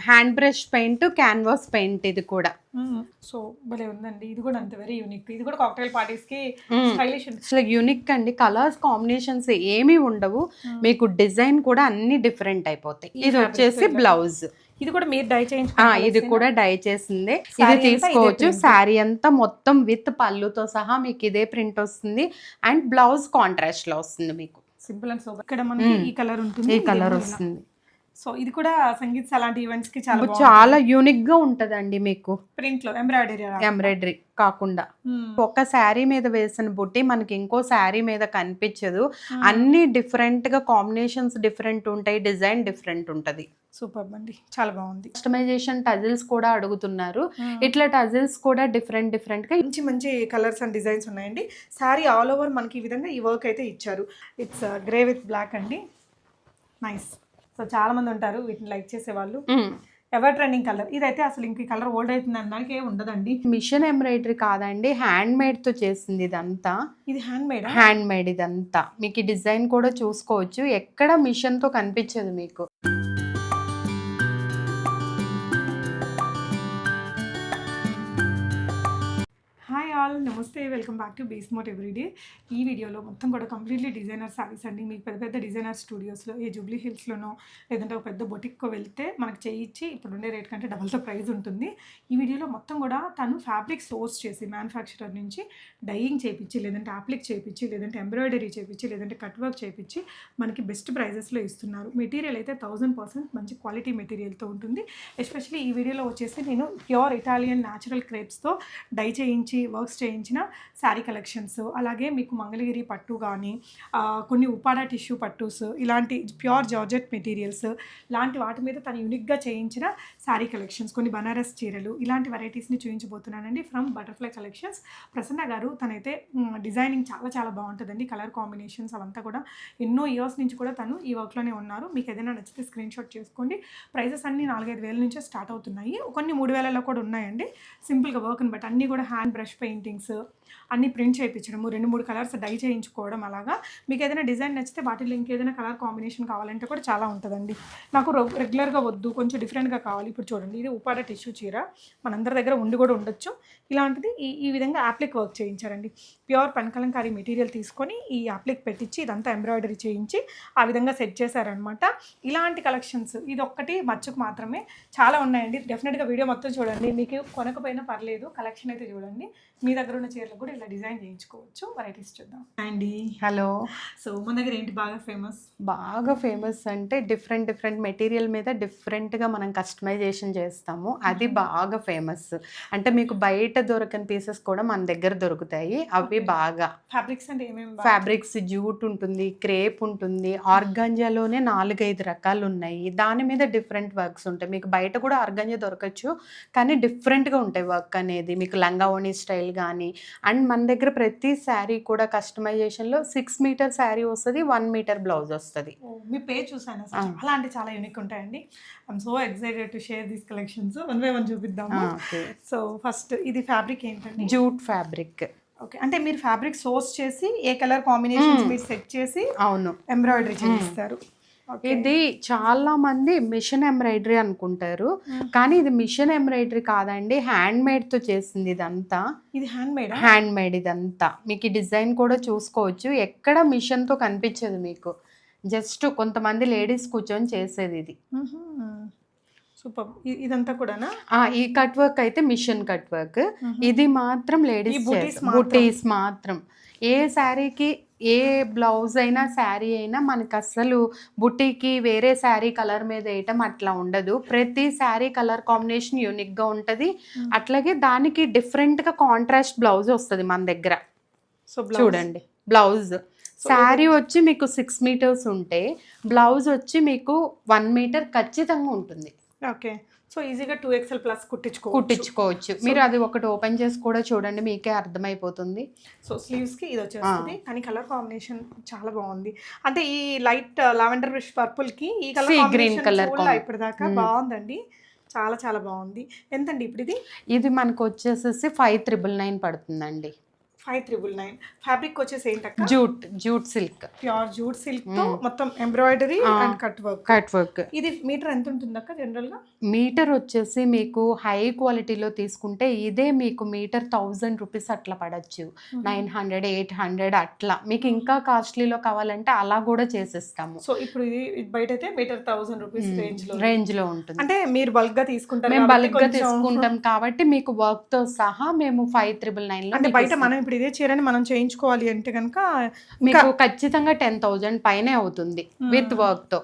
Hand brush paint, canvas paint ఇది కూడా. So భలే ఉందండి. ఇది కూడా అంత వెరీ యూనిక్. ఇది కూడా కాక్టైల్ పార్టీస్ కి స్టైలిష్ ఉంటుంది. అసలు యూనిక్ అండి. కలర్స్ కాంబినేషన్స్ ఏమీ ఉండవు. మీకు డిజైన్ కూడా అన్ని డిఫరెంట్ అయిపోతాయి. ఇది వచ్చేసి బ్లౌజ్. ఇది కూడా మీరు డై చేయించు. ఇది కూడా డై చేసిందే. ఇది తీసుకోవచ్చు. శారీ అంతా మొత్తం విత్ పళ్ళుతో సహా మీకు ఇదే ప్రింట్ వస్తుంది. అండ్ బ్లౌజ్ కాంట్రాస్ట్ లో వస్తుంది మీకు. Simple and super. ఇక్కడ మనకి ఈ కలర్ ఉంటుంది. ఈ కలర్ వస్తుంది. సో ఇది కూడా సంగీత్ అలాంటి ఈవెంట్స్ కి చాలా యూనిక్ గా ఉంటదండి. మీకు ప్రింట్ లో ఎంబ్రాయిడరీ కాకుండా ఒక శారీ మీద వేసిన బుట్టి మనకి ఇంకో శారీ మీద కనిపించదు. అన్ని డిఫరెంట్ గా కాంబినేషన్స్ డిఫరెంట్ ఉంటాయి, డిజైన్ డిఫరెంట్ ఉంటది. సూపర్ అండి, చాలా బాగుంది. కస్టమైజేషన్ టజిల్స్ కూడా అడుగుతున్నారు. ఇట్లా టజిల్స్ కూడా డిఫరెంట్ గా మంచి మంచి కలర్స్ అండ్ డిజైన్స్ ఉన్నాయండి. శారీ ఆల్ ఓవర్ మనకి ఈ విధంగా ఈ వర్క్ అయితే ఇచ్చారు. ఇట్స్ గ్రే విత్ బ్లాక్ అండి. నైస్. సో చాలా మంది ఉంటారు వీటిని లైక్ చేసే వాళ్ళు. Ever trending colour. ఇదైతే అసలు ఇంక కలర్ ఓల్డ్ అవుతుంది అనడానికి ఏమి ఉండదండి. మిషన్ ఎంబ్రాయిడరీ కాదండి, హ్యాండ్ మేడ్ తో చేసింది ఇదంతా. ఇది హ్యాండ్ మేడ్ ఇదంతా. మీకు ఈ డిజైన్ కూడా చూసుకోవచ్చు. ఎక్కడ మిషన్ తో కనిపించదు మీకు. హాయ్ ఆల్, నమస్తే, వెల్కమ్ బ్యాక్ టు బేస్మోట్ ఎవ్రీడే. ఈ వీడియోలో మొత్తం కూడా కంప్లీట్లీ డిజైనర్ శారీస్ అండి. మీకు పెద్ద పెద్ద డిజైనర్ స్టూడియోస్లో, ఏ జూబ్లీ హిల్స్లోనో లేదంటే ఒక పెద్ద బొటిక్కో వెళ్తే మనకు చేయించి ఇప్పుడు ఉండే రేట్ కంటే డబల్తో ప్రైస్ ఉంటుంది. ఈ వీడియోలో మొత్తం కూడా తను ఫ్యాబ్రిక్ సోర్స్ చేసి మ్యానుఫ్యాక్చరర్ నుంచి డైయింగ్ చేయించి, లేదంటే అప్లిక్ చేయించి, లేదంటే ఎంబ్రాయిడరీ చేయించి, లేదంటే కట్ వర్క్ చేయించి మనకి బెస్ట్ ప్రైజెస్లో ఇస్తున్నారు. మెటీరియల్ అయితే 1000% మంచి క్వాలిటీ మెటీరియల్తో ఉంటుంది. ఎస్పెషల్లీ ఈ వీడియోలో వచ్చేసి నేను ప్యూర్ ఇటాలియన్ న్యాచురల్ క్రేప్స్తో డై చేయించి వర్క్స్ చేయించిన శారీ కలెక్షన్స్, అలాగే మీకు మంగళగిరి పట్టు కానీ కొన్ని ఉపాడా టిష్యూ పట్టూస్, ఇలాంటి ప్యూర్ జార్జెట్ మెటీరియల్స్ లాంటి వాటి మీద తను యూనిక్గా చేయించిన శారీ కలెక్షన్స్, కొన్ని బనారస్ చీరలు, ఇలాంటి వెరైటీస్ని చూపించబోతున్నానండి ఫ్రమ్ బటర్ఫ్లై కలెక్షన్స్. ప్రసన్న గారు తనైతే డిజైనింగ్ చాలా చాలా బాగుంటుందండి. కలర్ కాంబినేషన్స్ అవంతా కూడా ఎన్నో ఇయర్స్ నుంచి కూడా తను ఈ వర్క్లోనే ఉన్నారు. మీకు ఏదైనా నచ్చితే స్క్రీన్ షాట్ చేసుకోండి. ప్రైజెస్ అన్నీ 4-5 వేల నుంచే స్టార్ట్ అవుతున్నాయి. కొన్ని 3,000లో కూడా ఉన్నాయండి. సింపుల్గా వర్క్ని బట్ అన్నీ కూడా హ్యాండ్ బ్రష్ పెయింటింగ్స్ అన్నీ ప్రింట్ చేయించడము, 2-3 కలర్స్ డై చేయించుకోవడం. అలాగా మీకు ఏదైనా డిజైన్ నచ్చితే వాటిలో ఇంకేదైనా కలర్ కాంబినేషన్ కావాలంటే కూడా చాలా ఉంటుందండి. నాకు రెగ్యులర్గా వద్దు, కొంచెం డిఫరెంట్గా కావాలి. ఇప్పుడు చూడండి, ఇది ఉపాడ టిష్యూ చీర, మనందరి దగ్గర ఉండి కూడా ఉండొచ్చు. ఇలాంటిది ఈ విధంగా యాప్లిక్ వర్క్ చేయించారండి. ప్యూర్ పనకలంకారీ మెటీరియల్ తీసుకొని ఈ యాప్లిక్ పెట్టించి ఇదంతా ఎంబ్రాయిడరీ చేయించి ఆ విధంగా సెట్ చేశారనమాట. ఇలాంటి కలెక్షన్స్ ఇది ఒక్కటి మచ్చుకు మాత్రమే, చాలా ఉన్నాయండి. డెఫినెట్గా వీడియో మొత్తం చూడండి. మీకు కొనకపోయినా పర్లేదు, కలెక్షన్ అయితే చూడండి. మీ దగ్గర ఉన్న చీరలు కూడా ఇలా డిజైన్ చేయించుకోవచ్చు. వెరైటీస్ చూద్దాం అండి. హలో. సో మన దగ్గర ఏంటి బాగా ఫేమస్ అంటే డిఫరెంట్ మెటీరియల్ మీద డిఫరెంట్గా మనం కస్టమైజేషన్ చేస్తాము. అది బాగా ఫేమస్. అంటే మీకు బయట దొరకని పీసెస్ కూడా మన దగ్గర దొరుకుతాయి. అవి బాగా ఫ్యాబ్రిక్స్ అంటే ఏమేమి? ఫ్యాబ్రిక్స్ జూట్ ఉంటుంది, క్రేప్ ఉంటుంది, ఆర్గాంజాలోనే 4-5 రకాలు ఉన్నాయి. దాని మీద డిఫరెంట్ వర్క్స్ ఉంటాయి. మీకు బయట కూడా ఆర్గాంజా దొరకచ్చు, కానీ డిఫరెంట్గా ఉంటాయి వర్క్ అనేది. మీకు లంగావోణి స్టైల్ కానీ. అండ్ మన దగ్గర ప్రతి శారీ కూడా కస్టమైజేషన్లో 6 మీటర్ శారీ వస్తుంది, 1 మీటర్ బ్లౌజ్ వస్తుంది. మీ పేజ్ చూసాను, చాలా అంటే చాలా యూనిక్ ఉంటాయండి. I'm so excited to share these collections. 1 by 1 చూపిద్దాము. సో ఫస్ట్ ఇది ఫ్యాబ్రిక్ ఏంటండి? Jute fabric. ఓకే, అంటే మీరు ఫ్యాబ్రిక్ సోర్స్ చేసి ఏ కలర్ కాంబినేషన్స్ మీరు సెట్ చేసి అవును ఎంబ్రాయిడరీ చేయిస్తారు. ఇది చాలా మంది మిషన్ ఎంబ్రాయిడరీ అనుకుంటారు, కానీ ఇది మిషన్ ఎంబ్రాయిడరీ కాదండి, హ్యాండ్ మేడ్ తో చేసింది ఇదంతా. ఇది హ్యాండ్ మేడ్ ఇదంతా. మీకు ఈ డిజైన్ కూడా చూసుకోవచ్చు. ఎక్కడ మిషన్ తో కనిపించదు మీకు. జస్ట్ కొంతమంది లేడీస్ కూర్చొని చేసేది ఇది. సూపర్. ఇదంతా కూడా ఈ కట్ వర్క్ అయితే మిషన్ కట్ వర్క్. ఇది మాత్రం లేడీస్ బుటీస్ మాత్రం. ఏ శారీకి ఏ బ్లౌజ్ అయినా శారీ అయినా మనకు అస్సలు బుటీకి వేరే శారీ కలర్ మీద వేయటం అట్లా ఉండదు. ప్రతి శారీ కలర్ కాంబినేషన్ యూనిక్గా ఉంటుంది. అట్లాగే దానికి డిఫరెంట్గా కాంట్రాస్ట్ బ్లౌజ్ వస్తుంది మన దగ్గర. సో చూడండి, బ్లౌజ్ శారీ వచ్చి మీకు 6 మీటర్స్ ఉంటే బ్లౌజ్ వచ్చి మీకు 1 మీటర్ ఖచ్చితంగా ఉంటుంది. ఓకే, సో ఈజీగా 2XL ప్లస్ కుట్టించుకోవచ్చు. మీరు అది ఒకటి ఓపెన్ చేసి కూడా చూడండి, మీకే అర్థమైపోతుంది. సో స్లీవ్స్కి ఇది వచ్చేస్తుంది, కానీ కలర్ కాంబినేషన్ చాలా బాగుంది. అంటే ఈ లైట్ లావెండర్ పర్పుల్కి ఈ కలర్ గ్రీన్ కలర్ ఇప్పటిదాకా బాగుందండి. చాలా చాలా బాగుంది. ఎంతండి ఇప్పుడు ఇది? ఇది మనకు వచ్చేసేసి 5,999 పడుతుందండి. 5399. ఫ్యాబ్రిక్ వచ్చేసి ఏంటక్క? Jute silk, pure jute silk తో మొత్తం ఎంబ్రాయిడరీ అండ్ కట్ వర్క్. ఇది మీటర్ ఎంత ఉంటుందక్క జనరల్ గా? మీటర్ వచ్చేసి మీకు హై క్వాలిటీలో తీసుకుంటే ఇదే మీకు మీటర్ 1000 రూపీస్ అట్లా పడచ్చు, 900 800 అట్లా. మీకు ఇంకా కాస్ట్లీలో కావాలంటే అలా కూడా చేసిస్తాము. సో ఇప్పుడు ఇది బయట అయితే మీటర్ 1000 రూపీస్ రేంజ్ లో ఉంటుంది. అంటే మీరు బల్క్ గా తీసుకుంటారు, మేము బల్క్ గా తీసుకుంటాం కాబట్టి మీకు వర్క్ తో సహా మేము 5999 లో. అంటే బయట మనం ఇప్పుడు ఇదే చీరని మనం చేయించుకోవాలి అంటే కనుక మీకు ఖచ్చితంగా 10,000 పైనే అవుతుంది విత్ వర్క్ తో.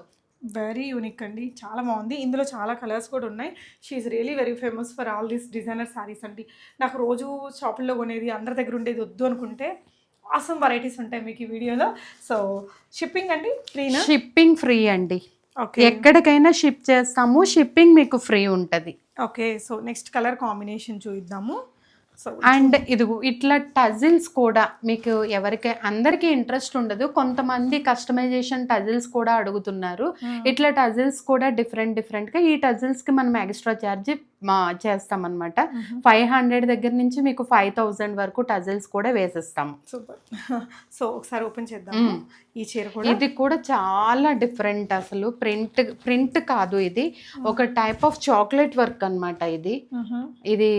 వెరీ యూనిక్ అండి, చాలా బాగుంది. ఇందులో చాలా కలర్స్ కూడా ఉన్నాయి. She's really very famous for all these designer saris అండి. నాకు రోజు షాపుల్లో కొనేది అందరి దగ్గర ఉండేది వద్దు అనుకుంటే ఆసమ్ వెరైటీస్ ఉంటాయి మీకు ఈ వీడియోలో. సో షిప్పింగ్ అండి ఫ్రీనా? షిప్పింగ్ ఫ్రీ అండి, ఓకే. ఎక్కడికైనా షిప్ చేస్తాము, షిప్పింగ్ మీకు ఫ్రీ ఉంటుంది. Okay, so next colour combination చూద్దాము. సో అండ్ ఇది ఇట్లా టజిల్స్ కూడా మీకు అందరికీ ఇంట్రెస్ట్ ఉండదు, కొంతమంది కస్టమైజేషన్ టజిల్స్ కూడా అడుగుతున్నారు. ఇట్లా టజిల్స్ కూడా డిఫరెంట్గా, ఈ టజిల్స్కి మనం ఎక్స్ట్రా ఛార్జ్ చేస్తామన్నమాట. 500 దగ్గర నుంచి మీకు 5000 వరకు టజిల్స్ కూడా వేసిస్తాము. సూపర్. సో ఒకసారి ఓపెన్ చేద్దాము ఈ చీర కూడా. ఇది కూడా చాలా డిఫరెంట్, అసలు ప్రింట్ కాదు, ఇది ఒక టైప్ ఆఫ్ చాక్లెట్ వర్క్ అన్నమాట. ఇది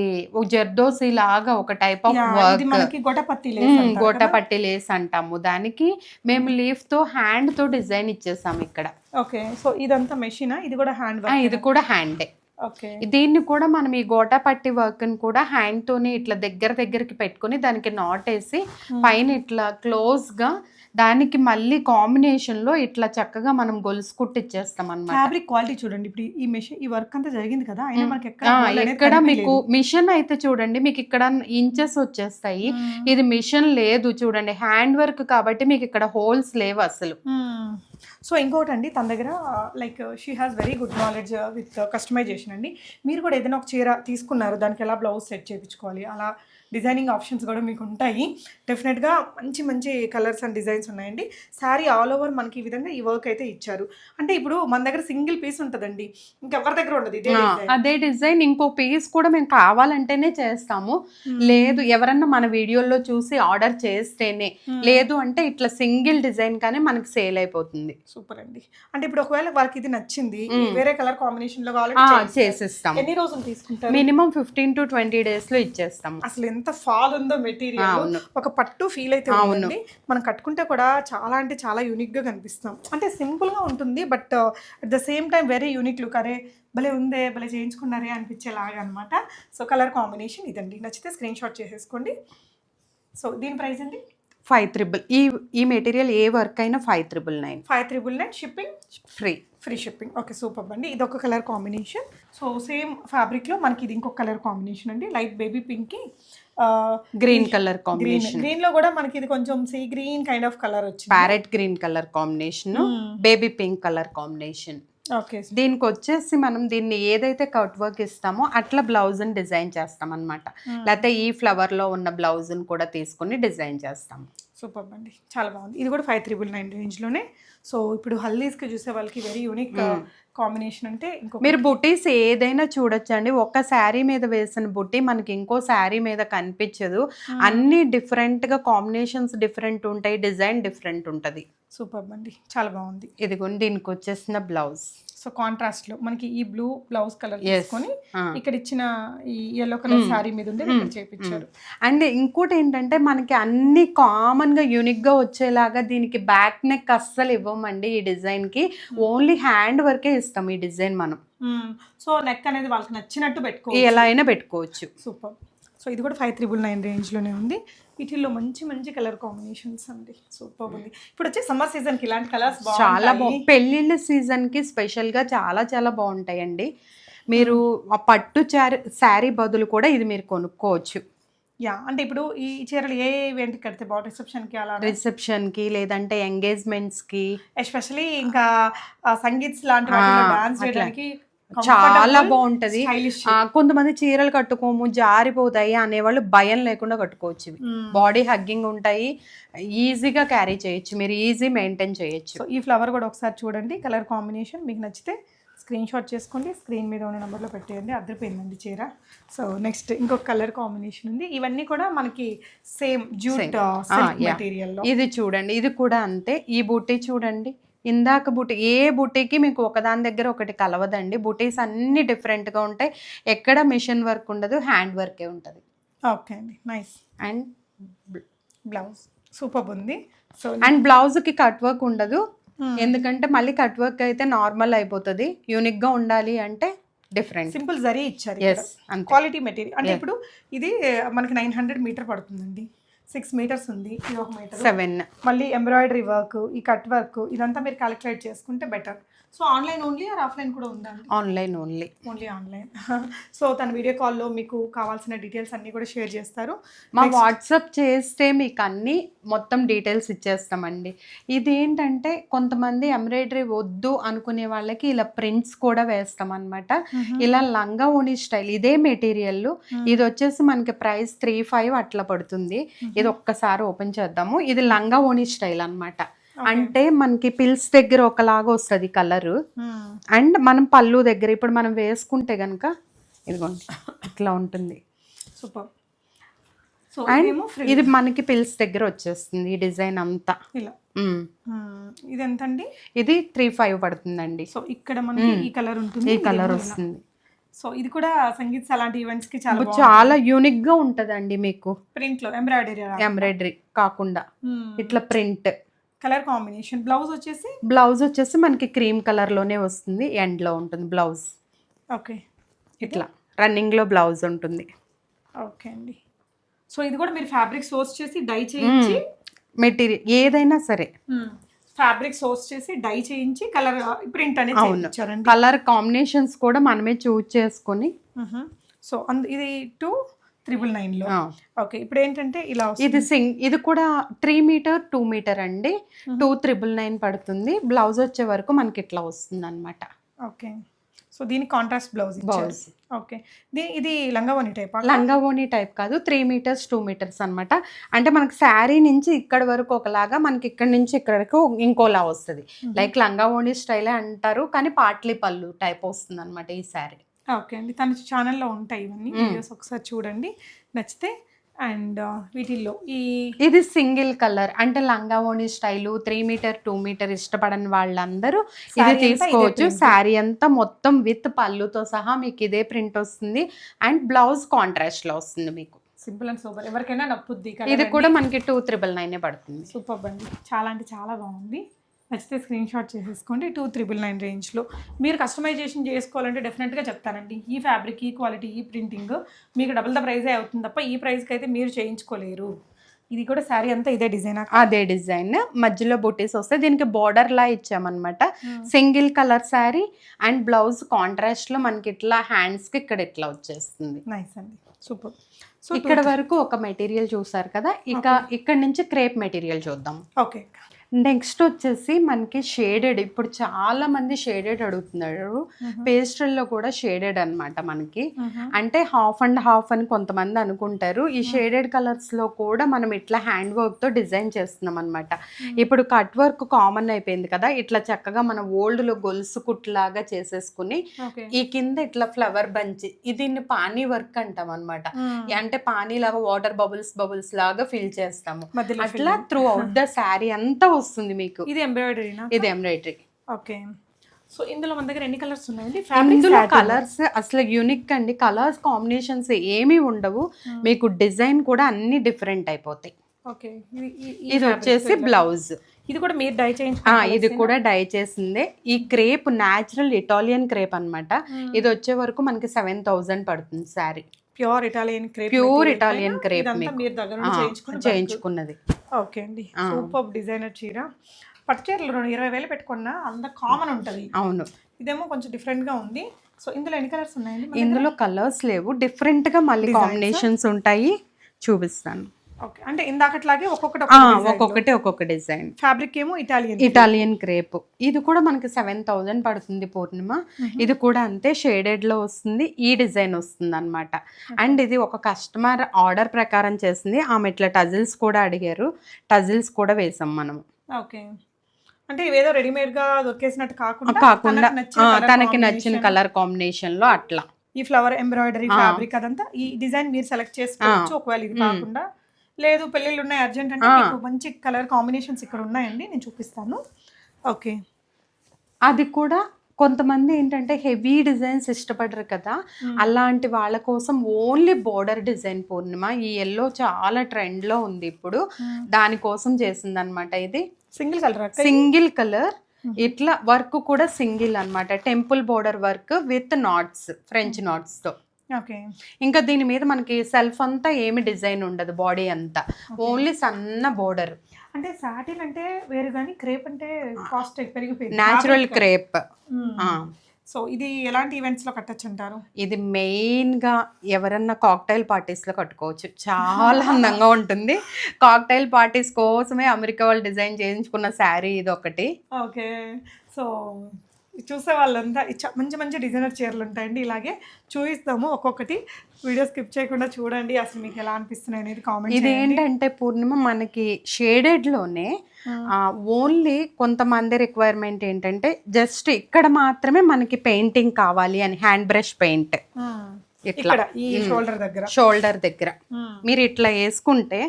జర్దోసి లాగా ఒక type of work, gota patti lace అంటాము దానికి. మేము లీఫ్ తో హ్యాండ్ తో డిజైన్ ఇచ్చేసాము ఇక్కడ. ఓకే, సో ఇదంతా మెషినా? ఇది కూడా హ్యాండ్ వర్క్? ఇది కూడా హ్యాండే. దీన్ని కూడా మనం ఈ గోటా పట్టి వర్క్ ని కూడా హ్యాండ్ తోని ఇట్లా దగ్గరికి పెట్టుకుని దానికి నాట్ వేసి పైన ఇట్లా క్లోజ్ గా దానికి మళ్ళీ కాంబినేషన్ లో ఇట్లా చక్కగా మనం గొలుసు కుట్టిచ్చేస్తాం అన్నమాట. ఫ్యాబ్రిక్ క్వాలిటీ చూడండి. ఇప్పుడు ఈ మెషిన్ ఈ వర్క్ అంతా జరిగింది కదా, అయినా మనకి ఎక్కడ మీకు మిషన్ అయితే చూడండి మీకు ఇక్కడ ఇంచెస్ వచ్చేస్తాయి. ఇది మిషన్ లేదు చూడండి, హ్యాండ్ వర్క్ కాబట్టి మీకు ఇక్కడ హోల్స్ లేవు అసలు. సో ఇంకోటి అండి, తన దగ్గర like she has very good knowledge with customisation అండి. మీరు కూడా ఏదైనా ఒక చీర తీసుకున్నారు, దానికి ఎలా బ్లౌజ్ సెట్ చేయించుకోవాలి, అలా డిజైనింగ్ ఆప్షన్స్ కూడా మీకు ఉంటాయి. డెఫినెట్గా మంచి మంచి కలర్స్ అండ్ డిజైన్స్ ఉన్నాయండి. శారీ ఆల్ ఓవర్ మనకి ఈ విధంగా ఈ వర్క్ అయితే ఇచ్చారు. అంటే ఇప్పుడు మన దగ్గర సింగిల్ పీస్ ఉంటుందండి, ఇంకెవరి దగ్గర ఉండదు అదే డిజైన్. ఇంకో పీస్ కూడా మేము కావాలంటేనే చేస్తాము, లేదు ఎవరన్నా మన వీడియోలో చూసి ఆర్డర్ చేస్తేనే, లేదు అంటే ఇట్లా సింగిల్ డిజైన్ కానీ మనకి సేల్ అయిపోతుంది. సూపర్ అండి. అంటే ఇప్పుడు ఒకవేళ వాళ్ళకి ఇది నచ్చింది, వేరే కలర్ కాంబినేషన్ లో కావాలంటే చేసిస్తాం. ఎన్ని రోజులు తీసుకుంటారు? మినిమం 15 to 20 days లో ఇచ్చేస్తాం. అసలు ఎంత ఫాల్ ఉందో మెటీరియల్, ఒక పట్టు ఫీల్ అయితే ఉంటుంది. మనం కట్టుకుంటే కూడా చాలా అంటే చాలా యూనిక్ గా కనిపిస్తాం. అంటే సింపుల్ గా ఉంటుంది, but at the same time very unique look. అరే భలే ఉందే, భలే చేయించుకున్నారే అనిపించేలాగా అనమాట. సో కలర్ కాంబినేషన్ ఇదండి. నచ్చితే స్క్రీన్ షాట్ చేసేసుకోండి. సో దీని ప్రైస్ అండి 5,399. ఈ మెటీరియల్ ఏ వర్క్ అయినా 5,399. 5,399 shipping free shipping. Okay, super అండి. ఇది ఒక colour combination. So same fabric లో మనకి ఇది ఇంకొక కలర్ కాంబినేషన్ అండి, లైట్ బేబీ పింక్ కి గ్రీన్ కలర్ కాంబినేషన్. గ్రీన్ లో కూడా మనకి ఇది కొంచెం sea green kind of colour వచ్చింది. Parrot green colour combination, baby pink colour combination. Okay, దీనికి వచ్చేసి మనం దీన్ని ఏదైతే కట్ వర్క్ ఇస్తామో అట్లా బ్లౌజ్ ని డిజైన్ చేస్తాం అనమాట. లేకపోతే ఈ ఫ్లవర్ లో ఉన్న బ్లౌజ్ ని కూడా తీసుకుని డిజైన్ చేస్తాం. సూపర్ అండి, చాలా బాగుంది. ఇది కూడా 5,399 రేంజ్ లోనే. సో ఇప్పుడు హల్దీస్ కి చూసే వాళ్ళకి వెరీ యూనిక్ కాంబినేషన్. అంటే మీరు బుటీస్ ఏదైనా చూడొచ్చండి, ఒక శారీ మీద వేసిన బుటీ మనకి ఇంకో శారీ మీద కనిపించదు. అన్ని డిఫరెంట్ గా కాంబినేషన్స్ డిఫరెంట్ ఉంటాయి, డిజైన్ డిఫరెంట్ ఉంటది. సూపర్ అండి, చాలా బాగుంది. ఇదిగోండి దీనికి వచ్చేసిన బ్లౌజ్. సో కాంట్రాస్ట్ లో మనకి ఈ బ్లూ బ్లౌజ్ కలర్ తీసుకొని ఇక్కడ ఇచ్చిన ఈ yellow కలర్ శారీ మీద ఉండి ఇక్కడ చేపించారు. అండ్ ఇంకోటి ఏంటంటే మనకి అన్ని కామన్ గా యూనిక్ గా వచ్చేలాగా దీనికి బ్యాక్ నెక్ అస్సలు ఇవ్వమండి. ఈ డిజైన్ కి ఓన్లీ హ్యాండ్ వర్కే ఇస్తాం ఈ డిజైన్ మనం. సో నెక్ అనేది వాళ్ళకి నచ్చినట్టు పెట్టుకోవచ్చు, ఎలా అయినా పెట్టుకోవచ్చు. సూపర్. సో ఇది కూడా 5,399 రేంజ్ లోనే ఉంది. వీటిల్లో మంచి మంచి కలర్ కాంబినేషన్స్ అండి, సూపర్ ఉంది. ఇప్పుడు వచ్చే సమ్మర్ సీజన్ కి ఇలాంటి కలర్స్ చాలా పెళ్ళిళ్ళ సీజన్ కి స్పెషల్ గా చాలా చాలా బాగుంటాయండి. మీరు ఆ పట్టు శారీ బదులు కూడా ఇది మీరు కొనుక్కోవచ్చు. యా, అంటే ఇప్పుడు ఈ చీరలు ఏ ఈవెంట్ కడితే బాగుంది? రిసెప్షన్ కి, అలా రిసెప్షన్ కి లేదంటే ఎంగేజ్మెంట్స్ కి, ఎస్పెషల్లీ ఇంకా సంగీత్స్ లాంటి వాటిలో డాన్స్ చేయడానికి చాలా బాగుంటది. కొంతమంది చీరలు కట్టుకోము జారిపోతాయి అనేవాళ్ళు భయం లేకుండా కట్టుకోవచ్చు. బాడీ హగ్గింగ్ ఉంటాయి, ఈజీగా క్యారీ చేయొచ్చు, మీరు ఈజీ మెయింటైన్ చేయొచ్చు. ఈ ఫ్లవర్ కూడా ఒకసారి చూడండి, కలర్ కాంబినేషన్ మీకు నచ్చితే స్క్రీన్ షాట్ చేసుకోండి, స్క్రీన్ మీద ఉన్న నెంబర్లో పెట్టేయండి. అద్దరిపోయిందండి చీర. సో నెక్స్ట్ ఇంకొక కలర్ కాంబినేషన్ ఉంది. ఇవన్నీ కూడా మనకి సేమ్ జూట్ సిల్క్ మెటీరియల్లో. ఇది చూడండి, ఇది కూడా అంతే. ఈ బూటీ చూడండి, ఇందాక బూటీ, ఏ బూటీకి మీకు ఒకదాని దగ్గర ఒకటి కలవదండి. బూటీస్ అన్ని డిఫరెంట్గా ఉంటాయి, ఎక్కడ మిషన్ వర్క్ ఉండదు, హ్యాండ్ వర్కే ఉంటుంది. ఓకే అండి, నైస్. అండ్ బ్లౌజ్ సూపర్ ఉంది. సో అండ్ బ్లౌజ్కి కట్ వర్క్ ఉండదు, ఎందుకంటే మళ్ళీ కట్ వర్క్ అయితే నార్మల్ అయిపోతుంది. యూనిక్గా ఉండాలి అంటే డిఫరెంట్ సింపుల్ జరీ ఇచ్చారు. క్వాలిటీ మెటీరియల్ అంటే ఇప్పుడు ఇది మనకి 900 మీటర్ పడుతుందండి. 6 మీటర్స్ ఉంది, ఇది 1 మీటర్, 7. మళ్ళీ ఎంబ్రాయిడరీ వర్క్, ఈ కట్ వర్క్, ఇదంతా మీరు క్యాలిక్యులేట్ చేసుకుంటే better. So online only or offline కూడా ఉందా? Online only. Only online. So తన వీడియో కాల్లో మీకు కావాల్సిన డీటెయిల్స్ అన్నీ కూడా షేర్ చేస్తారు. మా వాట్సాప్ చేస్తే మీకు అన్నీ మొత్తం డీటెయిల్స్ ఇచ్చేస్తామండి. ఇదేంటంటే కొంతమంది ఎంబ్రాయిడరీ వద్దు అనుకునే వాళ్ళకి ఇలా ప్రింట్స్ కూడా వేస్తాం అనమాట. ఇలా లంగా ఓణి స్టైల్, ఇదే మెటీరియల్, ఇది వచ్చేసి మనకి ప్రైస్ 3,500 అట్లా పడుతుంది. ఇది ఒక్కసారి ఓపెన్ చేద్దాము. ఇది లంగా ఓణి స్టైల్ అనమాట. అంటే మనకి పిల్స్ దగ్గర ఒకలాగా వస్తుంది కలర్, అండ్ మనం పళ్ళు దగ్గర ఇప్పుడు మనం వేసుకుంటే కనుక ఇదిగోండి ఇట్లా ఉంటుంది. సూపర్. సో ఇది మనకి పిల్స్ దగ్గర వచ్చేస్తుంది ఈ డిజైన్ అంతా ఇలా. ఇది ఎంత అండి? ఇది 3,500 పడుతుందండి. సో ఇక్కడ మనకి ఈ కలర్ ఉంటుంది, ఈ కలర్ వస్తుంది. సో ఇది కూడా సంగీత్ అలాంటి ఈవెంట్స్ కి చాలా యూనిక్ గా ఉంటదండి. మీకు ప్రింట్ లో ఎంబ్రాయిడరీ కాకుండా ఇట్లా ప్రింట్ కలర్ కాంబినేషన్. బ్లౌజ్ వచ్చేసి మనకి క్రీమ్ కలర్ లోనే వస్తుంది, ఎండ్ లో ఉంటుంది బ్లౌజ్. ఓకే, ఇట్లా రన్నింగ్ లో బ్లౌజ్ ఉంటుంది. ఓకే అండి. సో ఇది కూడా మీరు ఫ్యాబ్రిక్ సోర్స్ చేసి డై చేయించి, మెటీరియల్ ఏదైనా సరే ఫ్యాబ్రిక్ సోర్స్ చేసి డై చేయించి కలర్ ప్రింట్ అనేది చేయించారండి. కలర్ కాంబినేషన్స్ కూడా మనమే చూస్ చేసుకొని. సో ఇది 2,999 లో. ఓకే, ఇప్పుడు ఏంటంటే ఇలా ఇది కూడా 3 మీటర్ 2 మీటర్ అండి. 2,999 పడుతుంది. బ్లౌజ్ వచ్చే వరకు మనకి ఇట్లా వస్తుంది అనమాట. ఓకే, సో దీనికి కాంట్రాస్ట్ బ్లౌజ్. ఓకే, ఇది లంగావోని టైప్? లంగావోని టైప్ కాదు, 3 మీటర్స్ 2 మీటర్స్ అనమాట. అంటే మనకి శారీ నుంచి ఇక్కడ వరకు ఒకలాగా, మనకి ఇక్కడ నుంచి ఇక్కడ వరకు ఇంకోలా వస్తుంది. లైక్ లంగావోని స్టైలే అంటారు, కానీ పాట్లీ పళ్ళు టైప్ వస్తుంది అనమాట ఈ శారీ. ఓకే అండి, తన ఛానల్లో ఉంటాయి ఇవన్నీ వీడియోస్, ఒకసారి చూడండి నచ్చితే. అండ్ వీటిల్లో ఇది సింగిల్ కలర్, అంటే లంగావోని స్టైలు 3 మీటర్ 2 మీటర్ ఇష్టపడని వాళ్ళందరూ ఇది తీసుకోవచ్చు. శారీ అంతా మొత్తం విత్ పళ్ళుతో సహా మీకు ఇదే ప్రింట్ వస్తుంది, అండ్ బ్లౌజ్ కాంట్రాస్ట్ లో వస్తుంది మీకు. సింపుల్ అండ్ సూపర్, ఎవరికైనా నప్పుద్ది. ఇది కూడా మనకి 2,999 పడుతుంది. సూపర్ అండి, చాలా అంటే చాలా బాగుంది. నచ్చితే స్క్రీన్ షాట్ చేసేసుకోండి. 2,999 రేంజ్లో మీరు కస్టమైజేషన్ చేసుకోవాలంటే డెఫినెట్గా చెప్తానండి. ఈ ఫ్యాబ్రిక్, ఈ క్వాలిటీ, ఈ ప్రింటింగ్ మీకు డబుల్ ద ప్రైజే అవుతుంది తప్ప ఈ ప్రైస్కి అయితే మీరు చేయించుకోలేరు. ఇది కూడా శారీ అంతా ఇదే డిజైన్? అదే డిజైన్, మధ్యలో బుటీస్ వస్తాయి. దీనికి బార్డర్ లా ఇచ్చామన్నమాట. Single colour sari and blouse contrast లో మనకి ఇట్లా హ్యాండ్స్ కి ఇక్కడ ఇట్లా వచ్చేస్తుంది. నైస్ అండి, సూపర్. సో ఇక్కడ వరకు ఒక మెటీరియల్ చూసారు కదా, ఇక్కడ నుంచి క్రేప్ మెటీరియల్ చూద్దాం. ఓకే, నెక్స్ట్ వచ్చేసి మనకి షేడెడ్. ఇప్పుడు చాలా మంది షేడెడ్ అడుగుతున్నారు. పేస్టల్లో కూడా షేడెడ్ అన్నమాట మనకి. అంటే హాఫ్ అండ్ హాఫ్ అని కొంతమంది అనుకుంటారు. ఈ షేడెడ్ కలర్స్ లో కూడా మనం ఇట్లా హ్యాండ్ వర్క్ తో డిజైన్ చేస్తున్నాం అనమాట. ఇప్పుడు కట్ వర్క్ కామన్ అయిపోయింది కదా, ఇట్లా చక్కగా మన ఓల్డ్ లో గొలుసు కుట్లాగా చేసేసుకుని ఈ కింద ఇట్లా ఫ్లవర్ బంచ్, దీన్ని పానీ వర్క్ అంటాం అనమాట. అంటే పానీ లాగా వాటర్ బబుల్స్ లాగా ఫిల్ చేస్తాము. అట్లా త్రూ అవుట్ ద శారీ అంతా వస్తుంది మీకు. ఇది ఎంబ్రాయిడరీనా? ఇది ఎంబ్రాయిడరీ. ఓకే, సో ఇందులో మన దగ్గర ఎన్ని కలర్స్ ఉన్నాయండి? ఇందులో కలర్స్ అసలు యూనిక్ అండి. కలర్స్ కాంబినేషన్స్ ఏమీ ఉండవు మీకు. డిజైన్ కూడా అన్ని డిఫరెంట్ అయిపోతాయి. ఓకే, ఇది వచ్చేసి బ్లౌజ్. ఇది కూడా మీరు డై చేయించు? ఇది కూడా డై చేసిందే. ఈ క్రేప్ న్యాచురల్ ఇటాలియన్ క్రేప్ అన్నమాట. ఇది వచ్చే వరకు మనకి 7,000 పడుతుంది శారీ. ప్యూర్ ఇటాలియన్ క్రేప్ మీరు దగ్గర చేయించుకున్నది. ఓకే అండి, సూపర్ డిజైనర్ చీర. పట్టు చీరలు 20,000 పెట్టుకున్నా అంత కామన్ ఉంటుంది. అవును, ఇదేమో కొంచెం డిఫరెంట్ గా ఉంది. సో ఇందులో ఎన్ని కలర్స్ ఉన్నాయండి? ఇందులో కలర్స్ లేవు, డిఫరెంట్ గా మళ్ళీ కాంబినేషన్స్ ఉంటాయి, చూపిస్తాను. ఓకే, అంటే ఇందాకట్లాగే ఒక్కొక్కటి డిజైన్. ఫ్యాబ్రిక్ ఏమో ఇటాలియన్ క్రేప్. ఇది కూడా మనకి 7,000 పడుతుంది పూర్ణిమ. ఇది కూడా అంతే షేడెడ్ లో వస్తుంది, ఈ డిజైన్ వస్తుంది అనమాట. అండ్ ఇది ఒక కస్టమర్ ఆర్డర్ ప్రకారం చేసింది. ఆమె ఇట్లా టజిల్స్ కూడా అడిగారు, టజిల్స్ కూడా వేసాం మనం. ఓకే, అంటే ఇవేదో రెడీమేడ్ గా దొరికేసినట్టు కాకుండా కాకుండా తనకి నచ్చిన combination, కలర్ కాంబినేషన్ లో అట్లా ఈ ఫ్లవర్ ఎంబ్రాయిడరీ ఫ్యాబ్రిక్ అదంతా ఈ డిజైన్ మీరు సెలెక్ట్ చేసుకోవచ్చు. ఒకవేళ ఇది కాకుండా లేదు పెళ్ళిళ్ళు ఉన్నాయి అర్జెంట్ అంటే మీకు మంచి కలర్ కాంబినేషన్స్ ఇక్కడ ఉన్నాయండి, నేను చూపిస్తాను. ఓకే, అది కూడా కొంతమంది ఏంటంటే హెవీ డిజైన్స్ ఇష్టపడరు కదా, అలాంటి వాళ్ళ కోసం ఓన్లీ బోర్డర్ డిజైన్ పూర్ణిమ. ఈ ఎల్లో చాలా ట్రెండ్ లో ఉంది ఇప్పుడు, దానికోసం చేసింది అనమాట. ఇది సింగిల్ కలర్, సింగిల్ కలర్, ఇట్లా వర్క్ కూడా సింగిల్ అన్నమాట. Temple border work with knots, French knots తో. ఓకే, ఇంకా దీని మీద మనకి సెల్ఫ్ అంతా ఏమి డిజైన్ ఉండదు, బాడీ అంతా ఓన్లీ సన్న బోర్డర్. అంటే సాటిన్ అంటే వేరు కానీ క్రేప్ అంటే కాస్ట్ పెరిగిపోయింది, న్యాచురల్ క్రేప్. సో ఇది ఎలాంటి ఈవెంట్స్ లో కట్టచ్చు అంటారు? ఇది మెయిన్ గా ఎవరన్నా కాక్టైల్ పార్టీస్ లో కట్టుకోవచ్చు, చాలా అందంగా ఉంటుంది. కాక్టైల్ పార్టీస్ కోసమే అమెరికా వాళ్ళు డిజైన్ చేయించుకున్న శారీ ఇది ఒకటి. ఓకే, సో చూసే వాళ్ళంతా మంచి మంచి డిజైనర్ చీరలు ఉంటాయండి, ఇలాగే చూపిస్తాము ఒక్కొక్కటి. వీడియో స్కిప్ చేయకుండా చూడండి, అసలు మీకు ఎలా అనిపిస్తున్నాయి అనేది కామెంట్. ఇది ఏంటంటే పూర్ణిమ మనకి షేడెడ్ లోనే ఓన్లీ కొంతమంది రిక్వైర్మెంట్ ఏంటంటే జస్ట్ ఇక్కడ మాత్రమే మనకి పెయింటింగ్ కావాలి అని, హ్యాండ్ బ్రష్ పెయింట్ ఇట్లా ఈ షోల్డర్ దగ్గర మీరు ఇట్లా వేసుకుంటే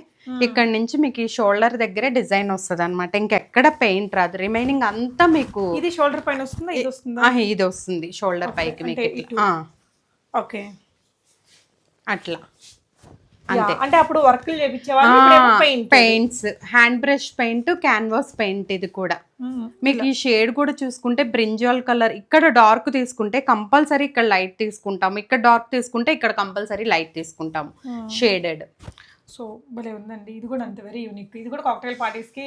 ఇక్కడ నుంచి మీకు ఈ షోల్డర్ దగ్గరే డిజైన్ వస్తుంది అనమాట, ఇంకెక్కడ పెయింట్ రాదు. రిమైనింగ్ అంతా మీకు ఇది షోల్డర్ పైన వస్తుందా, ఇది వస్తుందా? ఇది వస్తుంది షోల్డర్ పైకి మీకు. ఓకే, అట్లా అంతే. అంటే అప్పుడు వర్క్ చేయించేవాళ్ళు, paints hand brush paint, canvas paint. ఇది కూడా మీకు ఈ షేడ్ కూడా చూసుకుంటే బ్రింజాల్ కలర్, ఇక్కడ డార్క్ తీసుకుంటే కంపల్సరీ ఇక్కడ లైట్ తీసుకుంటాం, ఇక్కడ డార్క్ తీసుకుంటే ఇక్కడ కంపల్సరీ లైట్ తీసుకుంటాం షేడెడ్. సో భలే ఉందండి, ఇది కూడా అంత వెరీ యూనిక్. ఇది కూడా కాక్టైల్ పార్టీస్ కి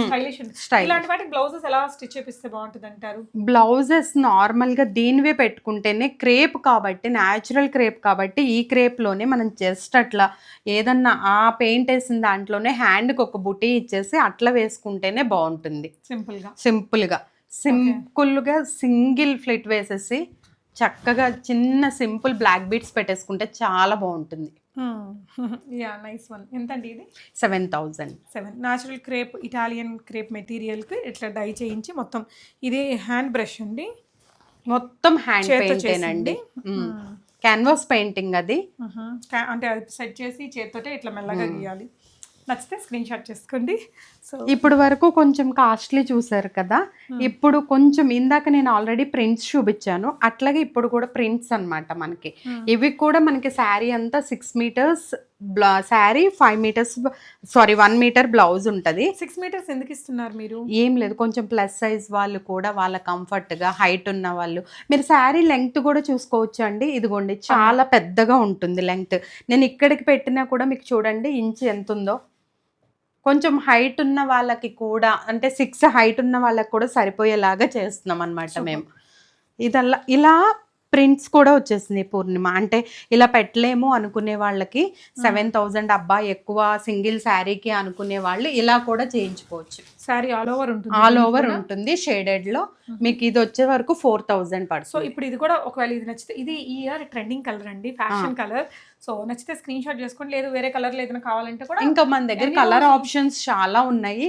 స్టైలిష్ ఉంటుంది. ఇలాంటి వాటికి బ్లౌజెస్ ఎలా స్టిచ్ చేపిస్తే బాగుంటుంది అంటారు? బ్లౌజెస్ నార్మల్ గా దీనివే పెట్టుకుంటేనే, క్రేప్ కాబట్టి, న్యాచురల్ క్రేప్ కాబట్టి ఈ క్రేప్ లోనే మనం జస్ట్ అట్లా ఏదన్నా ఆ పెయింట్ వేసిన దాంట్లోనే హ్యాండ్కి ఒక బుటీ ఇచ్చేసి అట్లా వేసుకుంటేనే బాగుంటుంది. సింపుల్ గా సింగిల్ ఫ్లిట్ వేసేసి చక్కగా చిన్న సింపుల్ బ్లాక్ బీట్స్ పెట్టేసుకుంటే చాలా బాగుంటుంది. Yeah, nice one. ఎంత అండి ఇది? 7,000. న్యాచురల్ క్రేప్, ఇటాలియన్ క్రేప్ మెటీరియల్కి ఇట్లా డై చేయించి మొత్తం. ఇది హ్యాండ్ బ్రష్ అండి, మొత్తం హ్యాండ్ పెయింట్ అండి, క్యాన్వాస్ పెయింటింగ్ అది. అంటే అది సెట్ చేసి చేతితోటే ఇట్లా మెల్లగా గీయాలి. నచ్చితే స్క్రీన్ షాట్ చేసుకోండి. సో ఇప్పుడు వరకు కొంచెం కాస్ట్లీ చూసారు కదా, ఇప్పుడు కొంచెం ఇందాక నేను ఆల్రెడీ ప్రింట్స్ చూపించాను, అట్లాగే ఇప్పుడు కూడా ప్రింట్స్ అన్నమాట మనకి. ఇవి కూడా మనకి శారీ అంతా 6 metres sari, 5 metres 1 metre blouse ఉంటుంది. 6 మీటర్స్ ఎందుకు ఇస్తున్నారు మీరు? ఏం లేదు, కొంచెం ప్లస్ సైజ్ వాళ్ళు కూడా వాళ్ళ కంఫర్ట్గా, హైట్ ఉన్న వాళ్ళు. మీరు శారీ లెంగ్త్ కూడా చూసుకోవచ్చు అండి, ఇదిగోండి చాలా పెద్దగా ఉంటుంది లెంగ్త్. నేను ఇక్కడికి పెట్టినా కూడా మీకు చూడండి ఇంచ్ ఎంత ఉందో. కొంచెం హైట్ ఉన్న వాళ్ళకి కూడా, అంటే 6 హైట్ ఉన్న వాళ్ళకి కూడా సరిపోయేలాగా చేస్తున్నాం అనమాట మేము. ఇదల్లా ఇలా ప్రింట్స్ కూడా వచ్చేసింది పూర్ణిమ. అంటే ఇలా పెట్టలేము అనుకునే వాళ్ళకి 7,000 అబ్బా ఎక్కువ సింగిల్ శారీకి అనుకునే వాళ్ళు ఇలా కూడా చేయించుకోవచ్చు. శారీ ఆల్ ఓవర్ ఉంటుంది షేడెడ్ లో. మీకు ఇది వచ్చే వరకు 4,000 పడుతుంది. సో ఇప్పుడు ఇది కూడా ఒకవేళ ఇది నచ్చితే, ఇది ఈ ఇయర్ ట్రెండింగ్ కలర్ అండి, ఫ్యాషన్ కలర్. సో నచ్చితే స్క్రీన్ షాట్ చేసుకోండి, లేదు వేరే కలర్ ఏదైనా కావాలంటే కూడా ఇంకా మన దగ్గర కలర్ ఆప్షన్స్ చాలా ఉన్నాయి,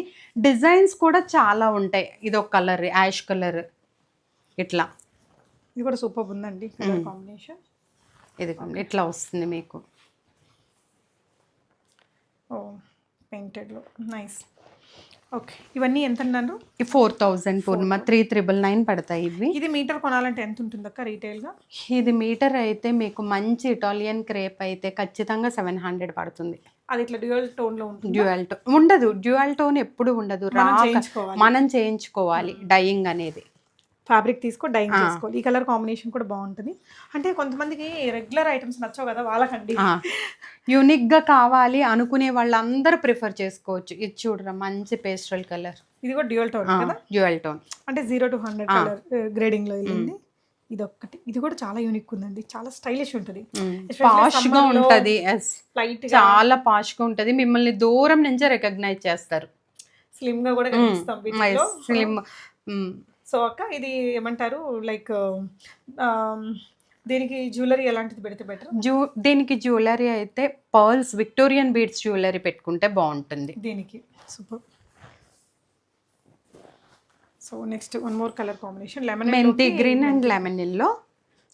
డిజైన్స్ కూడా చాలా ఉంటాయి. ఇది ఒక కలర్, యాష్ కలర్, ఇట్లా. ఇది కూడా సూపర్ ఉందండి కలర్ కాంబినేషన్. ఇది ఇట్లా వస్తుంది మీకు. ఓ పెయింటెడ్లో నైస్. ఓకే, ఇవన్నీ ఎంత అన్నారు? 4,000 పూర్ణిమ. 3,999 పడతాయి ఇవి. ఇది మీటర్ కొనాలంటే ఎంత ఉంటుంది అక్క రీటైల్గా? ఇది మీటర్ అయితే మీకు మంచి ఇటాలియన్ క్రేప్ అయితే ఖచ్చితంగా 700 పడుతుంది. అది ఇట్లా డ్యూయల్ టోన్ లో ఉంటుంది? డ్యూయల్ టోన్ ఉండదు, డ్యూయల్ టోన్ ఎప్పుడు ఉండదు, మనం చేయించుకోవాలి డైయింగ్ అనేది. ఫ్యాబ్రిక్ తీసుకో డైయింగ్ చేసుకోవాలి. ఈ కలర్ కాంబినేషన్ కూడా బాగుంటుంది. అంటే కొంతమందికి రెగ్యులర్ ఐటమ్స్ నచ్చవు కదా, వాళ్ళకండి యూనిక్ గా కావాలి అనుకునే వాళ్ళందరూ ప్రిఫర్ చేసుకోవచ్చు. ఇది చూడరా మంచి పేస్టల్ కలర్, ఇది కూడా డ్యూయల్ టోన్ కదా? డ్యూయల్ టోన్ అంటే 0 to 100 కలర్ గ్రేడింగ్ లో వెళ్ళింది. ఇది ఒక్కటి, ఇది కూడా చాలా యూనిక్ ఉందండి, చాలా స్టైలిష్ ఉంటుంది, పాష్ గా ఉంటది, చాలా పాష్ గా ఉంటది. మిమ్మల్ని దూరం నుంచే రికగ్నైజ్ చేస్తారు, స్లిమ్ గా కూడా కనిపిస్తాం వీటిలో. స్లిమ్. సో అక్క ఇది ఏమంటారు, లైక్ దీనికి జ్యువెలరీ ఎలాంటిది పెడితే బెటర్? దీనికి జ్యువెలరీ అయితే పర్ల్స్, విక్టోరియన్ బీడ్స్ జ్యువెలరీ పెట్టుకుంటే బాగుంటుంది. దీనికి super. So next one more colour combination lemon మెంతి గ్రీన్ అండ్ లెమన్ ఎల్లో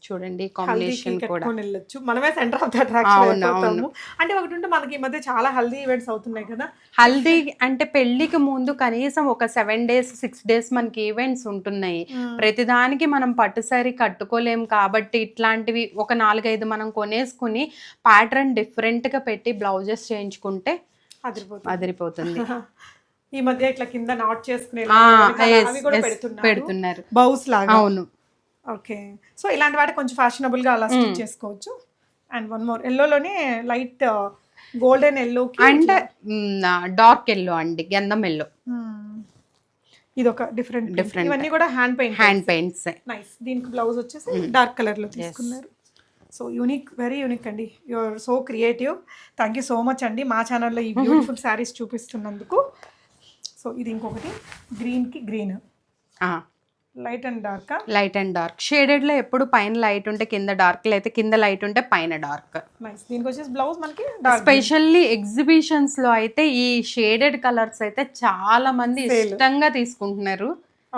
చూడండి కాంబినేషన్ కూడా వెళ్ళొచ్చు. మనమే సెంటర్ ఆఫ్ ద అట్రాక్షన్ అయిపోతాము. అంటే ఒకటి ఉంటే మనకి ఈ మధ్య చాలా హల్దీ ఈవెంట్స్ అవుతున్నాయి కదా. హల్దీ అంటే పెళ్లికి ముందు కనీసం ఒక 7 days 6 days మనకి ఈవెంట్స్ ఉంటున్నాయి. ప్రతిదానికి మనం పట్టు సారీ కట్టుకోలేం కాబట్టి ఇట్లాంటివి ఒక 4-5 మనం కొనేసుకుని ప్యాటర్న్ డిఫరెంట్ గా పెట్టి బ్లౌజెస్ చేయించుకుంటే అదిరిపోతుంది. ఈ మధ్య ఇట్లా కింద నాట్ చేసుకునే అవి కూడా పెడుతున్నారు బౌస్ లాగా. అవును. ఓకే, సో ఇలాంటి వాటి కొంచెం ఫ్యాషనబుల్గా అలా స్టిచ్ చేసుకోవచ్చు. అండ్ వన్ మోర్ ఎల్లోలోనే light golden yellow and dark yellow అండి, గంధం ఎల్లో. ఇది ఒక డిఫరెంట్. ఇవన్నీ కూడా హ్యాండ్ పెయింట్స్. నైస్. దీనికి బ్లౌజ్ వచ్చేసి డార్క్ కలర్లో తీసుకున్నారు. సో యూనిక్, వెరీ యూనిక్ అండి. You're so creative. Thank you so much అండి మా ఛానల్లో ఈ బ్యూటిఫుల్ శారీస్ చూపిస్తున్నందుకు. సో ఇది ఇంకొకటి గ్రీన్కి green, light and dark. Light and dark shaded లో ఎప్పుడు పైన లైట్ ఉంటే కింద డార్క్, అయితే కింద లైట్ ఉంటే పైన డార్క్. నైస్. దీనికి వచ్చేసి బ్లౌజ్ మనకి స్పెషల్లీ ఎగ్జిబిషన్స్ లో అయితే ఈ షేడెడ్ కలర్స్ అయితే చాలా మంది ఇష్టంగా తీసుకుంటున్నారు.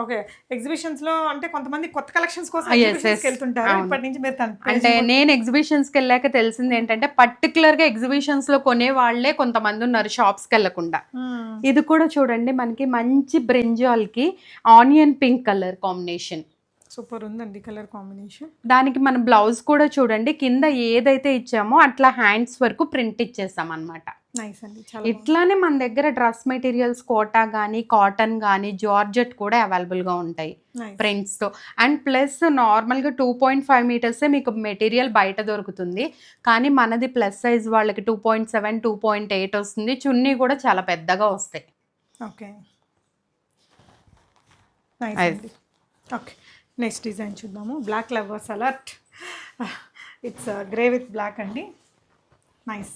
ఓకే, ఎగ్జిబిషన్స్ లో అంటే కొంతమంది కొత్త కలెక్షన్స్ కోసం ఎగ్జిబిషన్స్ వెళ్తుంటారు. ఇప్పటి నుంచి మీరు అంటే నేను ఎగ్జిబిషన్స్ కి వెళ్ళాక తెలిసింది ఏంటంటే పర్టికులర్ గా ఎగ్జిబిషన్స్ లో కొనే వాళ్ళే కొంతమంది ఉన్నారు షాప్స్ కి వెళ్ళకుండా. ఇది కూడా చూడండి మనకి మంచి బ్రింజాల్ కి onion pink colour combination. Super ఉందండి కలర్ కాంబినేషన్. దానికి మనం బ్లౌజ్ కూడా చూడండి కింద ఏదైతే ఇచ్చామో అట్లా హ్యాండ్స్ వరకు ప్రింట్ ఇచ్చేసాం అన్నమాట. నైస్ అండి. ఇట్లానే మన దగ్గర డ్రెస్ మెటీరియల్స్ కోటా కానీ కాటన్ కానీ జార్జెట్ కూడా అవైలబుల్గా ఉంటాయి ప్రింట్స్తో. అండ్ ప్లస్ నార్మల్గా 2.5 meters మీకు మెటీరియల్ బయట దొరుకుతుంది, కానీ మనది ప్లస్ సైజ్ వాళ్ళకి 2.7 2.8 వస్తుంది. చున్నీ కూడా చాలా పెద్దగా వస్తాయి. ఓకే, నైస్ అండి. ఓకే, నెక్స్ట్ డిజైన్ చూద్దాము. Black lovers alert. It's grey with black అండి. నైస్.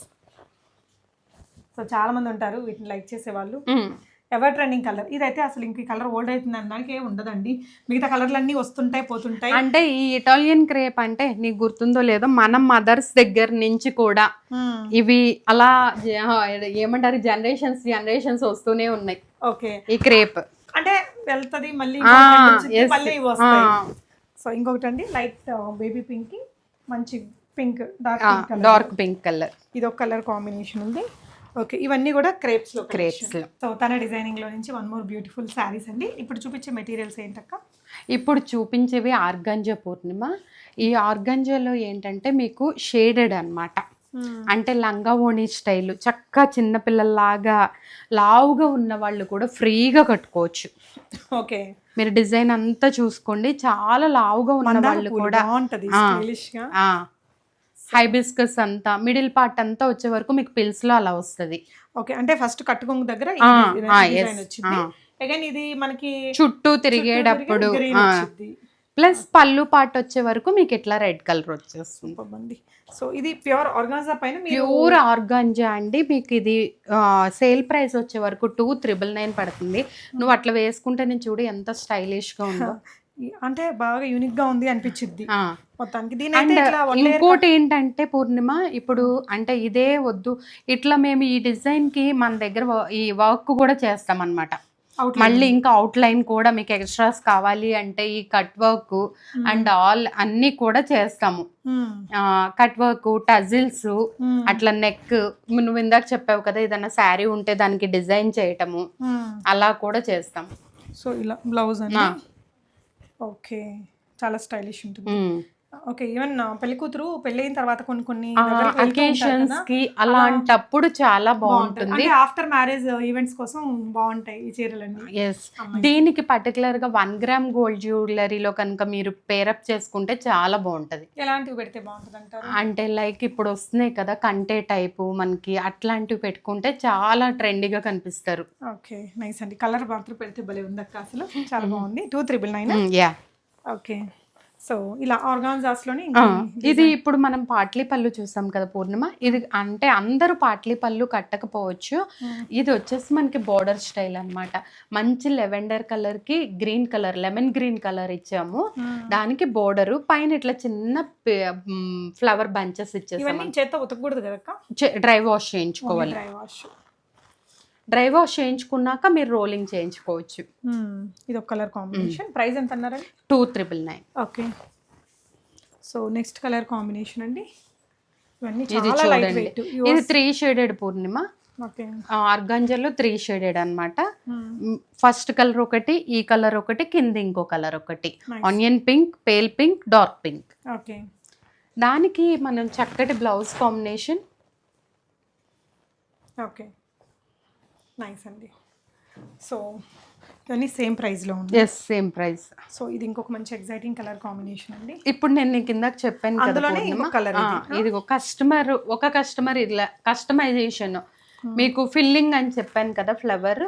సో చాలా మంది ఉంటారు వీటిని లైక్ చేసేవాళ్ళు. ఎవర్ ట్రెండింగ్ కలర్ ఇదైతే. అసలు ఇంక కలర్ ఓల్డ్ అవుతుంది అనడానికి ఏమి ఉండదండి. మిగతా కలర్లు అన్నీ వస్తుంటాయి పోతుంటాయి. అంటే ఈ ఇటాలియన్ క్రేప్ అంటే నీకు గుర్తుందో లేదో మన మదర్స్ దగ్గర నుంచి కూడా ఇవి అలా ఏమంటారు జనరేషన్స్ వస్తూనే ఉన్నాయి. ఓకే, ఈ క్రేప్ అంటే వెళ్తుంది మళ్ళీ మళ్ళీ వస్తాయి. సో ఇంకొకటి అండి లైట్ బేబీ పింక్ కి మంచి పింక్, డార్క్ పింక్ కలర్. ఇది ఒక కలర్ కాంబినేషన్ ఉంది. ఓకే, ఇవన్నీ కూడా క్రేప్స్ లో. సో తన డిజైనింగ్ లో నుంచి వన్ మోర్ బ్యూటిఫుల్ శారీస్ అండి. ఇప్పుడు చూపించే మెటీరియల్స్ ఏంటక్క? ఇప్పుడు చూపించేవి ఆర్గాంజా పూర్ణిమ. ఈ ఆర్గాంజాలో ఏంటంటే మీకు షేడెడ్ అన్నమాట. అంటే లంగా ఓణి స్టైల్ చక్కగా చిన్నపిల్లల్లాగా లావుగా ఉన్న వాళ్ళు కూడా ఫ్రీగా కట్టుకోవచ్చు. ఓకే, మీరు డిజైన్ అంతా చూసుకోండి, చాలా లావుగా ఉన్న వాళ్ళు కూడా. హైబిస్కస్ అంతా మిడిల్ పార్ట్ అంతా వచ్చే వరకు మీకు పిల్స్ లో అలా వస్తుంది. ఓకే, అంటే ఫస్ట్ కట్టుకొంగు దగ్గర వచ్చింది. అగైన్ ఇది మనకి చుట్టూ తిరిగేటప్పుడు ప్లస్ పళ్ళు పార్ట్ వచ్చే వరకు మీకు ఇట్లా రెడ్ కలర్ వచ్చేస్తుంది. సో ఇది ప్యూర్ ఆర్గాంజా పైన ప్యూర్ ఆర్గాంజా అండి. మీకు ఇది సేల్ ప్రైస్ వచ్చే వరకు 2,999 పడుతుంది. నువ్వు అట్లా వేసుకుంటే నేను చూడు ఎంత స్టైలిష్ గా ఉందో. అంటే బాగా యూనిక్ గా ఉంది అనిపించింది మొత్తానికి. ఇంకోటి ఏంటంటే పూర్ణిమ ఇప్పుడు అంటే ఇదే వద్దు, ఇట్లా మేము ఈ డిజైన్ కి మన దగ్గర ఈ వర్క్ కూడా చేస్తాం అన్నమాట. మళ్ళీ ఇంకా అవుట్ లైన్ కూడా మీకు ఎక్స్ట్రాస్ కావాలి అంటే ఈ కట్ వర్క్ అండ్ ఆల్ అన్ని కూడా చేస్తాము. కట్ వర్క్, టజిల్స్, అట్లా నెక్, నువ్వు ఇందాక చెప్పావు కదా ఏదైనా శారీ ఉంటే దానికి డిజైన్ చేయటము అలా కూడా చేస్తాం. సో ఇలా బ్లౌజ్ అండి. ఓకే, చాలా స్టైలిష్ ఉంటుంది. ఓకే, ఈవెన్ పెళ్లి కూతురు పెళ్ళైన తర్వాత కొన్ని అకేషన్స్ కి అలాంటప్పుడు చాలా బాగుంటుంది. ఆఫ్టర్ మ్యారేజ్ ఈవెంట్స్ కోసం బాగుంటాయి ఈ చీరలన్నీ. ఎస్, దీనికి పర్టికులర్ గా 1 gram గోల్డ్ జ్యువెలరీలో కనుక మీరు పేరప్ చేసుకుంటే చాలా బాగుంటది. ఎలాంటివి పెడితే బాగుంటుంది అంటారు? అంటే లైక్ ఇప్పుడు వస్తున్నాయి కదా కంటే టైపు మనకి, అట్లాంటివి పెట్టుకుంటే చాలా ట్రెండీగా కనిపిస్తారు. ఓకే, నైస్ అండి. కలర్ మాత్రం పెడితే భలే ఉంది అక్క, అసలు చాలా బాగుంది. 2,999. యా. ఓకే, సో ఇలా ఆర్గాన్జాస్ లోని ఇది ఇప్పుడు మనం పాట్లీ పళ్ళు చూసాం కదా పూర్ణిమ. ఇది అంటే అందరూ పాట్లీ పళ్ళు కట్టకపోవచ్చు. ఇది వచ్చేసి మనకి బోర్డర్ స్టైల్ అన్నమాట. మంచి లెవెండర్ కలర్ కి green colour, lemon green colour ఇచ్చాము. దానికి బోర్డర్ పైన ఇట్లా చిన్న ఫ్లవర్ బంచెస్ ఇచ్చేసాము. చేత్తో ఉతకకూడదు కదా, డ్రై వాష్ చేయించుకోవాలి. Dry wash. డ్రై వాష్ చేయించుకున్నాక మీరు రోలింగ్ చేయించుకోవచ్చు. ఇది ఒక కలర్ కాంబినేషన్. ప్రైస్ ఎంత అన్నారండి? 2,999. Okay. So next colour combination అండి. ఇవన్నీ ఇది చాలా లైట్ చూడండి, వెయిట్. ఇది 3 షేడెడ్ పూర్ణిమ. ఓకే. ఆర్గాంజాలో 3 షేడెడ్ అనమాట. ఫస్ట్ కలర్ ఒకటి, ఈ కలర్ ఒకటి, కింద ఇంకో కలర్ ఒకటి, onion pink, pale pink, dark pink. Okay. దానికి మనం చక్కటి బ్లౌజ్ కాంబినేషన్. ఓకే, నైస్ అండి. సో ఇవన్నీ సేమ్ ప్రైస్లో ఉంది. Yes, same price. సో ఇది ఇంకొక మంచి ఎగ్జైటింగ్ కలర్ కాంబినేషన్ అండి. ఇప్పుడు నేను నీకు ఇందాక చెప్పాను కదా పూర్ణిమ, ఇది ఒక కస్టమర్ ఇలా కస్టమైజేషన్, మీకు ఫిల్లింగ్ అని చెప్పాను కదా, ఫ్లవర్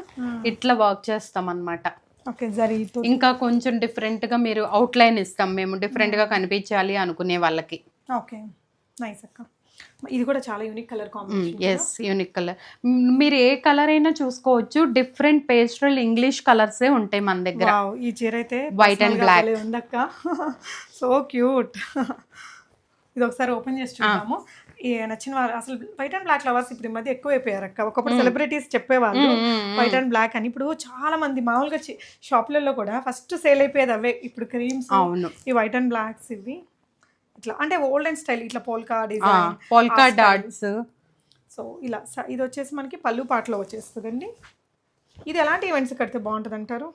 ఇట్లా వర్క్ చేస్తాం అన్నమాట. ఓకే, జరీతో ఇంకా కొంచెం డిఫరెంట్ గా మీరు అవుట్ లైన్ ఇస్తాం మేము, డిఫరెంట్ గా కనిపించాలి అనుకునే వాళ్ళకి. ఓకే, నైస్ అక్క. ఇది కూడా చాలా unique colour combination. Yes, unique colour. మీరు ఏ కలర్ అయినా చూసుకోవచ్చు, డిఫరెంట్ పేస్టల్ ఇంగ్లీష్ కలర్సే ఉంటాయి మన దగ్గర. ఈ చీర అయితే వైట్ అండ్ బ్లాక్ ఉందక్క, సో క్యూట్. ఇది ఒకసారి ఓపెన్ చేసి చూద్దాము. నచ్చిన వారు అసలు వైట్ అండ్ బ్లాక్ లవర్స్ ఇప్పుడు ఈ మధ్య ఎక్కువ అయిపోయారు అక్క. ఒకప్పుడు సెలబ్రిటీస్ చెప్పేవాళ్ళు వైట్ అండ్ బ్లాక్ అని. ఇప్పుడు చాలా మంది మామూలుగా షాపులలో కూడా ఫస్ట్ సేల్ అయిపోయేది అవే. ఇప్పుడు క్రీమ్స్, ఈ వైట్ అండ్ బ్లాక్స్, ఇవి ఇట్లా అంటే ఓల్డ్ అండ్ స్టైల్, ఇట్లా polka design, polka dots. So ఇలా ఇది వచ్చేసి మనకి పళ్ళు పాటలో వచ్చేస్తుందండి. ఇది ఎలాంటి ఈవెంట్స్ కడితే బాగుంటుంది అంటారు?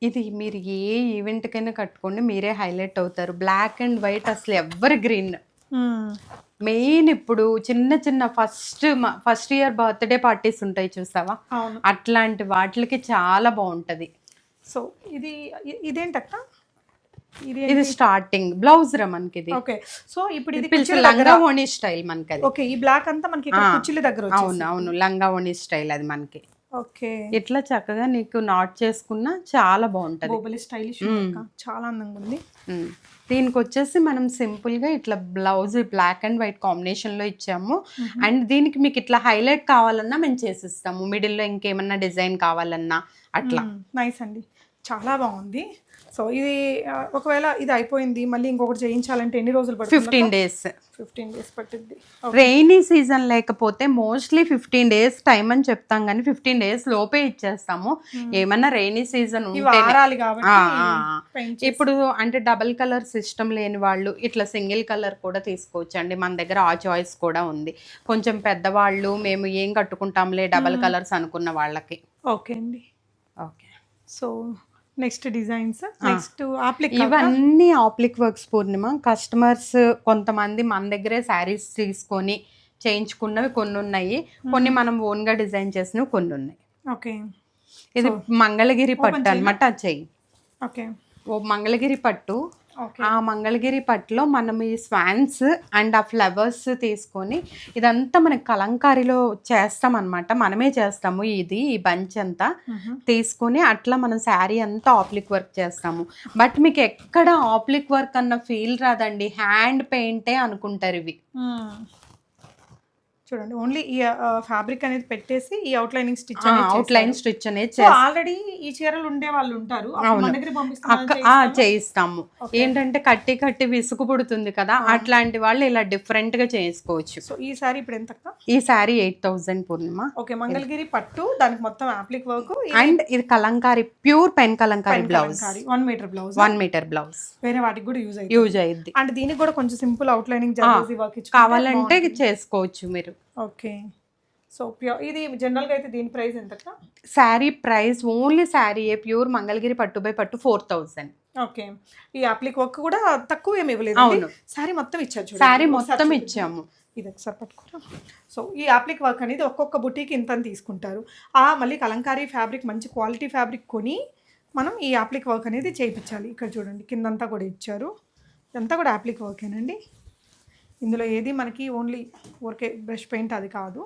ఇది మీరు ఏ ఈవెంట్కైనా కట్టుకోండి, మీరే హైలైట్ అవుతారు. బ్లాక్ అండ్ వైట్ అసలు ఎవర్ గ్రీన్. మెయిన్ ఇప్పుడు చిన్న చిన్న ఫస్ట్ ఇయర్ బర్త్డే పార్టీస్ ఉంటాయి చూసావా, అట్లాంటి వాటికి చాలా బాగుంటది. సో ఇదేంటక్క? ఇది స్టార్టింగ్ బ్లౌజ్ రా మనకి. ఇది ఓకే. సో ఇప్పుడు ఇది లంగా ఓణి స్టైల్ మనకి. ఓకే, ఈ బ్లాక్ అంతా మనకి కుచ్చిళ్ళ దగ్గర. అవును, లంగా ఓణి స్టైల్ అది మనకి. ఓకే, ఇట్లా చక్కగా నీకు నాట్ చేసుకున్నా చాలా బాగుంటది. స్టైలిష్, చాలా అందంగా ఉంది. దీనికి వచ్చేసి మనం సింపుల్ గా ఇట్లా blouse black and white combination లో ఇచ్చాము. అండ్ దీనికి మీకు ఇట్లా హైలైట్ కావాలన్నా మేము చేసిస్తాము, మిడిల్ లో ఇంకేమన్నా డిజైన్ కావాలన్నా అట్లా. నైస్ అండి, చాలా బాగుంది. సో ఇది ఒకవేళ ఇది అయిపోయింది మళ్ళీ ఇంకొకటి చేయించాలంటే ఎన్ని రోజులు పడుతుంది? 15 days. 15 days పట్టుద్ది. రెయినీ సీజన్ లేకపోతే మోస్ట్లీ 15 days టైం అని చెప్తాం, కానీ 15 days లోపే ఇచ్చేస్తాము. ఏమన్నా రెయినీ సీజన్ ఉంటే ఇప్పుడు అంటే డబుల్ కలర్ సిస్టమ్ లేని వాళ్ళు ఇట్లా సింగిల్ కలర్ కూడా తీసుకోవచ్చు అండి. మన దగ్గర ఆ చాయిస్ కూడా ఉంది. కొంచెం పెద్దవాళ్ళు మేము ఏం కట్టుకుంటాంలే డబుల్ కలర్స్ అనుకున్న వాళ్ళకి. ఓకే అండి. Okay, so next designs, next applique. ఇవన్నీ ఆప్లిక్ వర్క్స్ పూర్ణిమ. కస్టమర్స్ కొంతమంది మన దగ్గరే శారీస్ తీసుకొని చేయించుకున్నవి కొన్ని ఉన్నాయి, కొన్ని మనం ఓన్ గా డిజైన్ చేసినవి కొన్ని ఉన్నాయి. ఓకే, ఇది మంగళగిరి పట్టు అనమాట. అది చెయ్యి. ఓకే, ఓ మంగళగిరి పట్టు. ఆ మంగళగిరి పట్టులో మనం ఈ స్వాన్స్ అండ్ ఆ ఫ్లవర్స్ తీసుకొని ఇదంతా మనకి కలంకారీలో చేస్తాం అనమాట. మనమే చేస్తాము. ఈ బంచ్ అంతా తీసుకొని అట్లా మనం శారీ అంతా ఆప్లిక్ వర్క్ చేస్తాము. బట్ మీకు ఎక్కడ ఆప్లిక్ వర్క్ అన్న ఫీల్ రాదండి, హ్యాండ్ పెయింటే అనుకుంటారు ఇవి. చూడండి, ఓన్లీ ఈ ఫ్యాబ్రిక్ అనేది పెట్టేసి ఈ అవుట్లైనింగ్ స్టిచ్ అనేది ఆల్రెడీ ఈ చీరలు ఉండే వాళ్ళు ఉంటారు, చేయిస్తాము. ఏంటంటే కట్టి విసుగు పుడుతుంది కదా, అట్లాంటి వాళ్ళు ఇలా డిఫరెంట్ గా చేసుకోవచ్చు. సో ఈ సారీ ఇప్పుడు ఎంత? ఈ సారీ 8,000 పూర్ణిమ. ఓకే, మంగళగిరి పట్టు, దానికి మొత్తం అప్లిక్ వర్క్ అండ్ ఇది kalamkari, pure pen kalamkari blouse, 1 metre blouse. 1 metre blouse వేరే వాటికి కూడా యూజ్ అయ్యింది. అండ్ దీనికి కూడా కొంచెం సింపుల్ అవుట్లైనింగ్ వర్క్ కావాలంటే చేసుకోవచ్చు మీరు. ఓకే, సో ఇది జనరల్గా అయితే దీని ప్రైస్ ఎంత? Sari price only sari pure Mangalagiri పట్టు బై పట్టు 4,000. ఓకే, ఈ అప్లిక్ వర్క్ కూడా తక్కువ ఏమి ఇవ్వలేదు, శారీ మొత్తం ఇచ్చారు. శారీ మొత్తం ఇచ్చాము. ఇది ఒకసారి పట్టుకోరా. సో ఈ అప్లిక్ వర్క్ అనేది ఒక్కొక్క బుటీకి ఇంత తీసుకుంటారు. మళ్ళీ కలంకారీ ఫ్యాబ్రిక్, మంచి క్వాలిటీ ఫ్యాబ్రిక్ కొని మనం ఈ అప్లిక్ వర్క్ అనేది చేయించాలి. ఇక్కడ చూడండి, కిందంతా కూడా ఇచ్చారు. ఇదంతా కూడా అప్లిక్ వర్కేనండి. ఇందులో ఏది మనకి ఓన్లీ ఊరికే బ్రష్ పెయింట్ అది కాదు.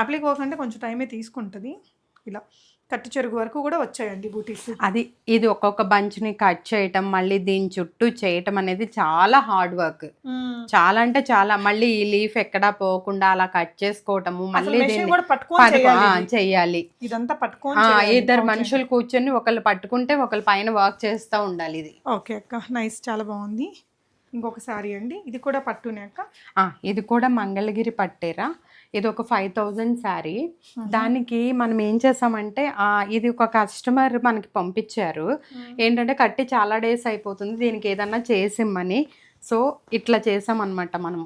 అప్లిక్ వర్క్ అంటే కొంచెం టైమే తీసుకుంటుంది. ఇలా కట్టు చెరుగు వరకు కూడా వచ్చాయండి బూటీస్. ఇది ఒక్కొక్క బంచ్ని కట్ చేయటం, మళ్ళీ దీని చుట్టూ చేయటం అనేది చాలా హార్డ్ వర్క్. చాలా అంటే చాలా. మళ్ళీ ఈ లీఫ్ ఎక్కడా పోకుండా అలా కట్ చేసుకోవటము, మళ్ళీ చెయ్యాలి. ఇదంతా పట్టుకొని ఇద్దరు మనుషులు కూర్చొని ఒకళ్ళు పట్టుకుంటే ఒకళ్ళు పైన వర్క్ చేస్తూ ఉండాలి. ఇది ఓకే అక్క, నైస్, చాలా బాగుంది. ఇంకొక సారీ అండి, ఇది కూడా పట్టునే అక్క. ఇది కూడా మంగళగిరి పట్టేరా. ఇది ఒక 5,000 శారీ. దానికి మనం ఏం చేసామంటే ఇది ఒక కస్టమర్ మనకి పంపించారు. ఏంటంటే కట్టి చాలా డేస్ అయిపోతుంది, దీనికి ఏదన్నా చేసిమ్మని. సో ఇట్లా చేసామన్నమాట మనం.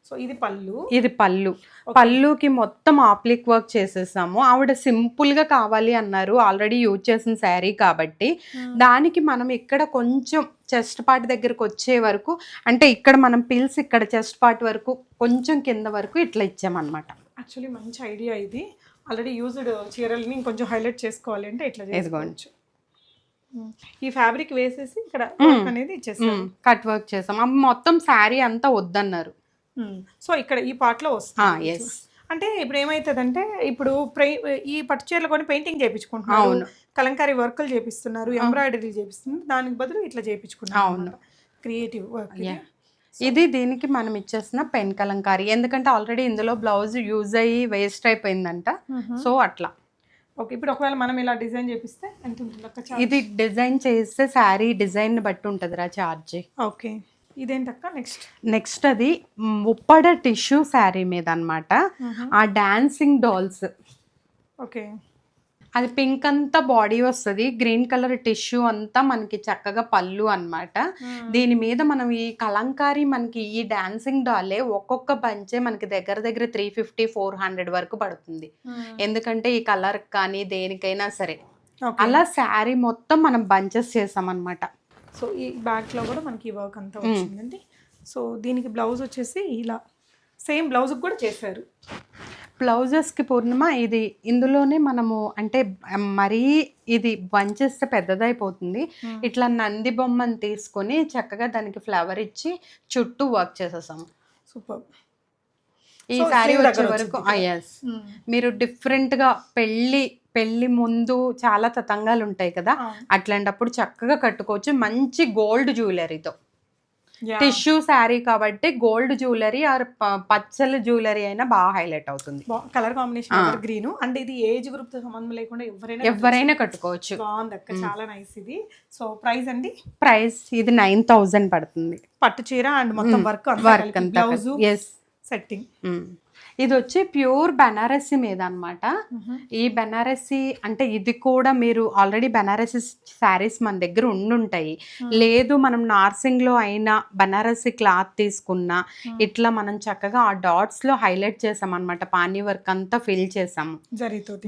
సో ఇది పళ్ళు, ఇది పళ్ళుకి మొత్తం ఆప్లిక్ వర్క్ చేసేసాము. ఆవిడ సింపుల్ గా కావాలి అన్నారు, ఆల్రెడీ యూజ్ చేసిన శారీ కాబట్టి. దానికి మనం ఇక్కడ కొంచెం చెస్ట్ పార్ట్ దగ్గరకు వచ్చే వరకు, అంటే ఇక్కడ మనం పిల్స్ ఇక్కడ చెస్ట్ పార్ట్ వరకు కొంచెం కింద వరకు ఇట్లా ఇచ్చామన్నమాట. యాక్చువల్లీ మంచి ఐడియా ఇది. ఆల్రెడీ యూజ్డ్ చీరల్ని కొంచెం హైలైట్ చేసుకోవాలి అంటే ఇట్లా చేసుకోవచ్చు. ఈ ఫ్యాబ్రిక్ వేసేసి ఇక్కడ అనేది ఇచ్చేసాం, కట్ వర్క్ చేసాం. మొత్తం శారీ అంతా వద్దన్నారు. సో ఇక్కడ ఈ పార్ట్ లో వస్తుంది. అంటే ఇప్పుడు ఏమైతుందంటే, ఇప్పుడు ఈ పట్టు చీరలు కొని పెయింటింగ్ చేయించుకుంటున్నారు, కలంకారీ వర్క్లు చేపిస్తున్నారు, ఎంబ్రాయిడరీ చేపిస్తున్నారు, దానికి బదులు ఇట్లా చేయించుకున్నారు. క్రియేటివ్ వర్క్ ఇది. దీనికి మనం ఇచ్చేసిన పెన్ కలంకారీ, ఎందుకంటే ఆల్రెడీ ఇందులో బ్లౌజ్ యూజ్ అయ్యి వేస్ట్ అయిపోయిందంట. సో అట్లా. ఓకే, ఇప్పుడు ఒకవేళ మనం ఇలా డిజైన్ చేపిస్తే ఎంత ఉంటుంది? ఇది డిజైన్ చేస్తే శారీ డిజైన్ బట్టి ఉంటుందిరా ఛార్జ్. ఓకే, ఇదేంటక్క? నెక్స్ట్ అది ఉప్పడ టిష్యూ శారీ మీద అన్నమాట. ఆ డాన్సింగ్ డాల్స్. ఓకే, అది పింక్ అంతా బాడీ వస్తుంది, గ్రీన్ కలర్ టిష్యూ అంతా మనకి చక్కగా పళ్ళు అన్నమాట. దీని మీద మనం ఈ కలంకారీ, మనకి ఈ డాన్సింగ్ డాలే ఒక్కొక్క బంచే మనకి దగ్గర 350-400 వరకు పడుతుంది. ఎందుకంటే ఈ కలర్ కానీ దేనికైనా సరే. అలా శారీ మొత్తం మనం బంచెస్ చేసామన్నమాట. సో ఈ బ్యాక్లో కూడా మనకి వర్క్ అంతా వచ్చిందండి. సో దీనికి బ్లౌజ్ వచ్చేసి ఇలా సేమ్ బ్లౌజ్ కూడా చేశారు. బ్లౌజెస్కి పూర్ణిమ ఇది ఇందులోనే మనము, అంటే మరీ ఇది బంచెస్తే పెద్దదైపోతుంది, ఇట్లా నంది బొమ్మని తీసుకొని చక్కగా దానికి ఫ్లవర్ ఇచ్చి చుట్టూ వర్క్ చేసేసాము. సూపర్. ఈ శారీ వచ్చే వరకు మీరు డిఫరెంట్గా పెళ్ళి ముందు చాలా తతంగాలు ఉంటాయి కదా, అట్లాంటప్పుడు చక్కగా కట్టుకోవచ్చు. మంచి గోల్డ్ జ్యువెలరీతో. టిష్యూ శారీ కాబట్టి gold jewellery are Pachchala jewellery అయినా బాగా హైలైట్ అవుతుంది. Colour combination green. అంటే ఇది ఏజ్ గ్రూప్ తో సంబంధం లేకుండా ఎవరైనా కట్టుకోవచ్చు. బాగుంది అక్క, చాలా నైస్ ఇది. సో ప్రైస్ అండి? ప్రైస్ ఇది 9,000 పడుతుంది. పట్టు చీర అండ్ మొత్తం వర్క్ బ్లౌజ్ సెట్టింగ్. ఇది వచ్చి ప్యూర్ బెనారసీ మీద అన్నమాట. ఈ బెనారసీ అంటే ఇది కూడా మీరు ఆల్రెడీ బెనారసీ శారీస్ మన దగ్గర ఉండుంటాయి. లేదు మనం నార్సింగ్లో అయినా బెనారసీ క్లాత్ తీసుకున్నా ఇట్లా మనం చక్కగా ఆ డాట్స్లో హైలైట్ చేసామన్నమాట. పానీ వర్క్ అంతా ఫిల్ చేసాము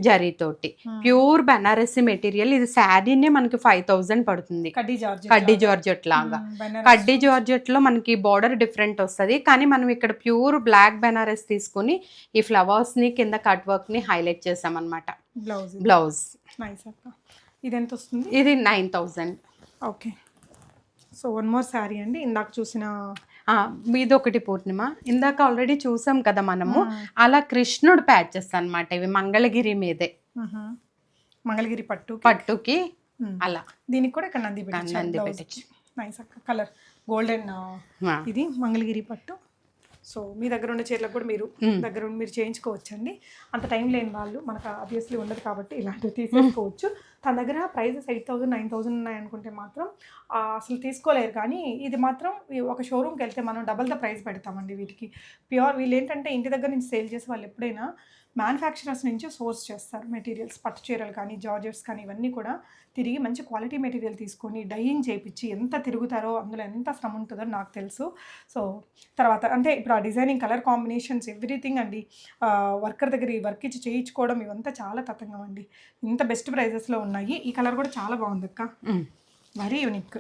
జరీతోటి. Pure Banarasi material. ఇది శారీనే మనకి 5,000 పడుతుంది. కడ్డీ జార్జెట్ లాగా. కడ్డీ జార్జెట్ లో మనకి బార్డర్ డిఫరెంట్ వస్తుంది, కానీ మనం ఇక్కడ ప్యూర్ బ్లాక్ బెనారస్ తీసుకుని ఈ ఫ్లవర్స్ ని కింద కట్ వర్క్ ని హైలైట్ చేసామన్నమాట. బ్లౌజ్ ఇది ఎంత వస్తుంది? ఇది 9,000. Okay, so one more sari అండి. ఇందాక చూసిన ఇదొకటి పూర్ణిమ, ఇందాక ఆల్రెడీ చూసాం కదా మనము. అలా కృష్ణుడు ప్యాచెస్ అన్నమాట. ఇవి మంగళగిరి మీదే, మంగళగిరి పట్టుకి అలా. దీనికి కూడా ఇక్కడ నంది పెట్టచ్చు. నైస్ అక్క, కలర్ గోల్డెన్. ఇది మంగళగిరి పట్టు. సో మీ దగ్గర ఉన్న చీరలకు కూడా మీరు దగ్గర ఉండి మీరు చేయించుకోవచ్చండి. అంత టైం లేని వాళ్ళు, మనకు ఆబ్వియస్లీ ఉండదు కాబట్టి ఇలాంటివి తీసేసుకోవచ్చు. తన దగ్గర ప్రైజెస్ 8,000, 9,000 ఉన్నాయనుకుంటే మాత్రం అసలు తీసుకోలేరు. కానీ ఇది మాత్రం ఒక షోరూమ్కి వెళ్తే మనం డబల్ ద ప్రైస్ పెడతామండి వీటికి. ప్యూర్ వీళ్ళు ఏంటంటే ఇంటి దగ్గర నుంచి సేల్ చేసే వాళ్ళు ఎప్పుడైనా మ్యానుఫ్యాక్చరర్స్ నుంచి సోర్స్ చేస్తారు మెటీరియల్స్. పట్టు చీరలు కానీ జార్జెట్స్ కానీ ఇవన్నీ కూడా తిరిగి మంచి క్వాలిటీ మెటీరియల్ తీసుకొని డైయింగ్ చేయించి ఎంత తిరుగుతారో, అందులో ఎంత శ్రమ ఉంటుందో నాకు తెలుసు. సో తర్వాత అంటే ఇప్పుడు ఆ డిజైనింగ్, కలర్ కాంబినేషన్స్, ఎవ్రీథింగ్ అండి. వర్కర్ దగ్గర ఈ వర్క్ ఇచ్చి చేయించుకోవడం ఇవంతా చాలా తతంగం అండి. ఇంత బెస్ట్ ప్రైజెస్లో ఉన్నాయి. ఈ కలర్ కూడా చాలా బాగుంది అక్క, వెరీ యూనిక్.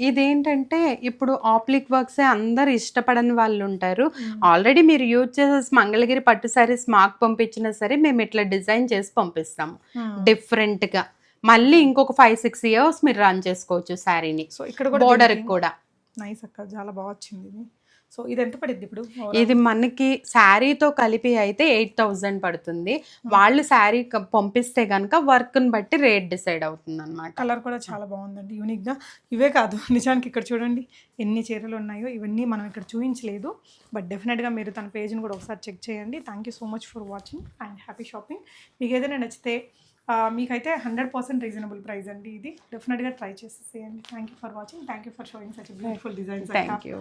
ఇదేంటంటే ఇప్పుడు ఆప్లిక్ వర్క్స్ అందరు ఇష్టపడని వాళ్ళు ఉంటారు. ఆల్రెడీ మీరు యూజ్ చేసే మంగళగిరి పట్టు సారీస్ మాకు పంపించినా సరే మేము ఇట్లా డిజైన్ చేసి పంపిస్తాము డిఫరెంట్ గా. మళ్ళీ ఇంకొక 5-6 years మీరు రన్ చేసుకోవచ్చు శారీని. సో ఇక్కడ బోర్డర్ కూడా నైస్ అక్క, చాలా బాగా వచ్చింది. సో ఇది ఎంత పడుద్ది ఇప్పుడు? ఇది మనకి శారీతో కలిపి అయితే 8,000 పడుతుంది. వాళ్ళు శారీ పంపిస్తే కనుక వర్క్ని బట్టి రేట్ డిసైడ్ అవుతుంది అనమాట. కలర్ కూడా చాలా బాగుందండి, యూనిక్గా. ఇవే కాదు, నిజానికి ఇక్కడ చూడండి ఎన్ని చీరలు ఉన్నాయో. ఇవన్నీ మనం ఇక్కడ చూపించలేదు, బట్ డెఫినెట్గా మీరు తన పేజ్ని కూడా ఒకసారి చెక్ చేయండి. Thank you so much for watching and happy shopping. మీకు ఏదైనా నచ్చితే మీకైతే 100% రీజనబుల్ ప్రైస్ అండి. ఇది డెఫినెట్గా ట్రై చేసేసేయండి. Thank you for watching. Thank you for showing such beautiful designs. Thank you.